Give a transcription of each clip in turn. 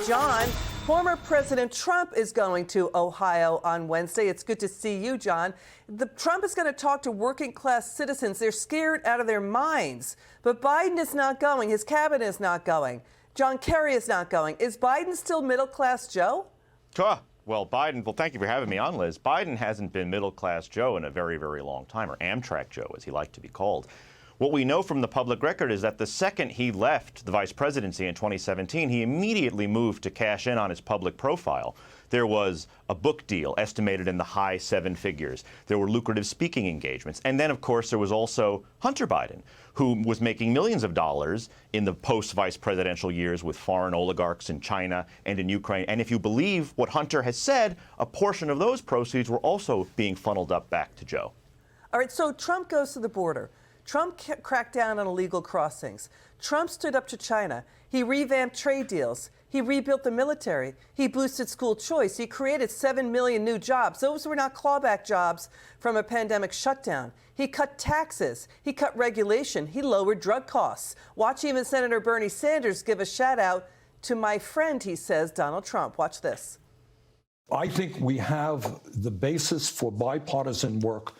John. Former President Trump is going to Ohio on Wednesday. It's good to see you, John. Trump is going to talk to working-class citizens. They're scared out of their minds. But Biden is not going. His cabinet is not going. John Kerry is not going. Is Biden still middle-class Joe? Well, thank you for having me on, Liz. Biden hasn't been middle-class Joe in a very, very long time, or Amtrak Joe, as he liked to be called. What we know from the public record is that the second he left the vice presidency in 2017, he immediately moved to cash in on his public profile. There was a book deal estimated in the high seven figures. There were lucrative speaking engagements. And then, of course, there was also Hunter Biden, who was making millions of dollars in the post-vice presidential years with foreign oligarchs in China and in Ukraine. And if you believe what Hunter has said, a portion of those proceeds were also being funneled up back to Joe. All right, so Trump goes to the border. Trump cracked down on illegal crossings. Trump stood up to China. He revamped trade deals. He rebuilt the military. He boosted school choice. He created 7 million new jobs. Those were not clawback jobs from a pandemic shutdown. He cut taxes. He cut regulation. He lowered drug costs. Watch even Senator Bernie Sanders give a shout out to my friend, he says, Donald Trump. Watch this. I think we have the basis for bipartisan work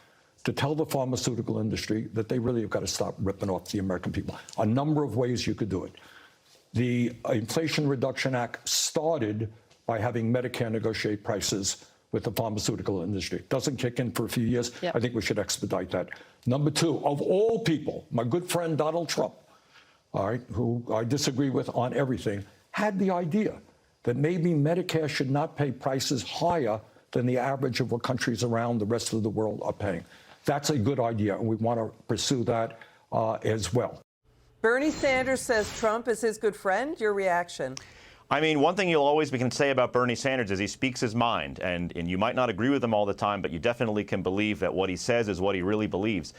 to tell the pharmaceutical industry that they really have got to stop ripping off the American people. A number of ways you could do it. The Inflation Reduction Act started by having Medicare negotiate prices with the pharmaceutical industry. Doesn't kick in for a few years. Yep. I think we should expedite that. Number two, of all people, my good friend Donald Trump, all right, who I disagree with on everything, had the idea that maybe Medicare should not pay prices higher than the average of what countries around the rest of the world are paying. That's a good idea, and we want to pursue that as well. Bernie Sanders says Trump is his good friend. Your reaction? I mean, one thing you'll always can say about Bernie Sanders is he speaks his mind, and you might not agree with him all the time, but you definitely can believe that what he says is what he really believes.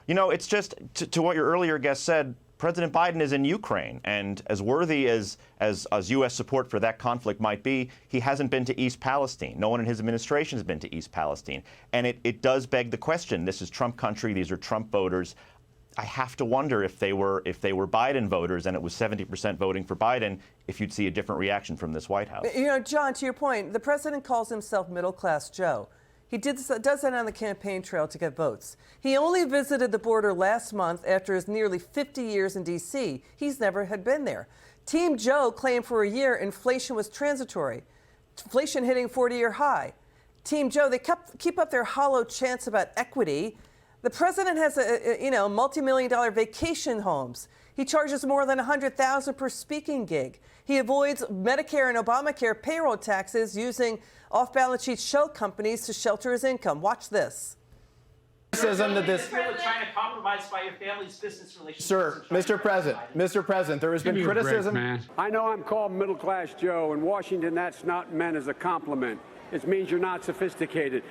You know, it's just to what your earlier guest said, President Biden is in Ukraine, and as worthy as U.S. support for that conflict might be, he hasn't been to East Palestine. No one in his administration has been to East Palestine. And it does beg the question. This is Trump country. These are Trump voters. I have to wonder if they were Biden voters and it was 70% voting for Biden, if you'd see a different reaction from this White House. You know, John, to your point, the president calls himself middle-class Joe. He does that on the campaign trail to get votes. He only visited the border last month after his nearly 50 years in D.C. He's never had been there. Team Joe claimed for a year inflation was transitory, inflation hitting 40-year high. Team Joe, they keep up their hollow chants about equity. The president has multi-million-dollar vacation homes. He charges more than $100,000 per speaking gig. He avoids Medicare and Obamacare payroll taxes using off-balance sheet shell companies to shelter his income. Watch this. Criticism that this. Trying to compromise by your family's business relations. Sir, Mr. President, there has been criticism. I know I'm called middle-class Joe. In Washington, that's not meant as a compliment. It means you're not sophisticated.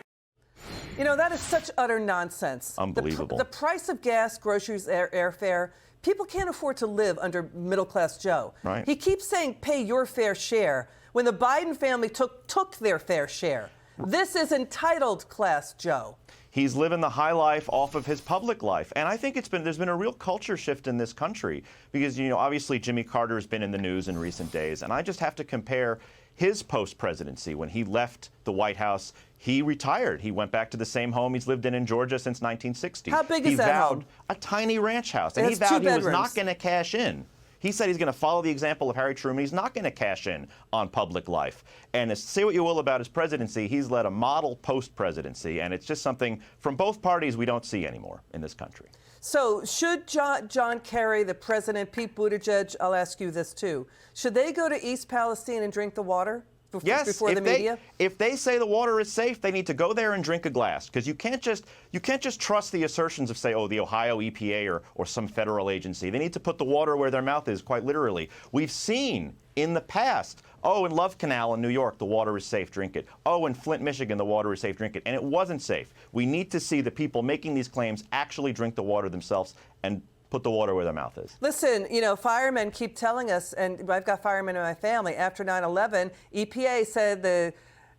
You know, that is such utter nonsense. Unbelievable. The price of gas, groceries, airfare, people can't afford to live under middle-class Joe. Right. He keeps saying pay your fair share when the Biden family took their fair share. This is entitled class Joe. He's living the high life off of his public life. And I think there's been a real culture shift in this country because, you know, obviously Jimmy Carter has been in the news in recent days. And I just have to compare his post-presidency. When he left the White House, he retired. He went back to the same home he's lived in Georgia since 1960. How big is that home? A tiny ranch house. And he vowed he was not going to cash in. He said he's going to follow the example of Harry Truman. He's not going to cash in on public life. And say what you will about his presidency, he's led a model post-presidency. And it's just something from both parties we don't see anymore in this country. So should John Kerry, the president, Pete Buttigieg, I'll ask you this too, should they go to East Palestine and drink the water before the media? If they say the water is safe, they need to go there and drink a glass, because you can't just trust the assertions of, say, the Ohio EPA or some federal agency. They need to put the water where their mouth is, quite literally. We've seen in the past, in Love Canal in New York, the water is safe, drink it. In Flint, Michigan, the water is safe, drink it. And it wasn't safe. We need to see the people making these claims actually drink the water themselves and put the water where their mouth is. Listen, you know, firemen keep telling us, and I've got firemen in my family, after 9/11, EPA said the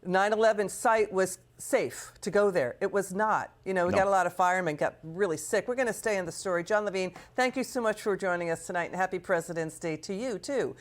9/11 site was safe to go there. It was not. You know, we got a lot of firemen got really sick. We're going to stay in the story. Jon Levine, thank you so much for joining us tonight, and happy President's Day to you, too.